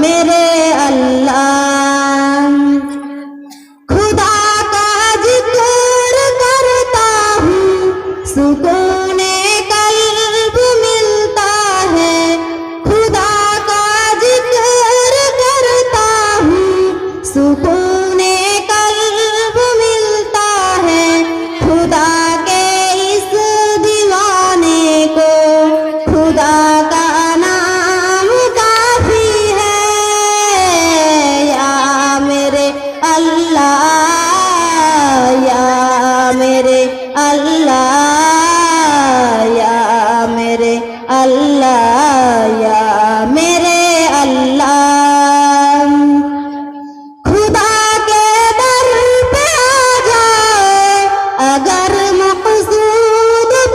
मेरे अल्लाह। खुदा का जिक्र करता हूँ सुकून कल्ब मिलता है। खुदा का जिक्र करता हूँ सुकून कल्ब मिलता है। खुदा के इस दीवाने को खुदा का नाम काफी है। या मेरे अल्लाह, या मेरे अल्लाह, या मेरे अल्लाह, या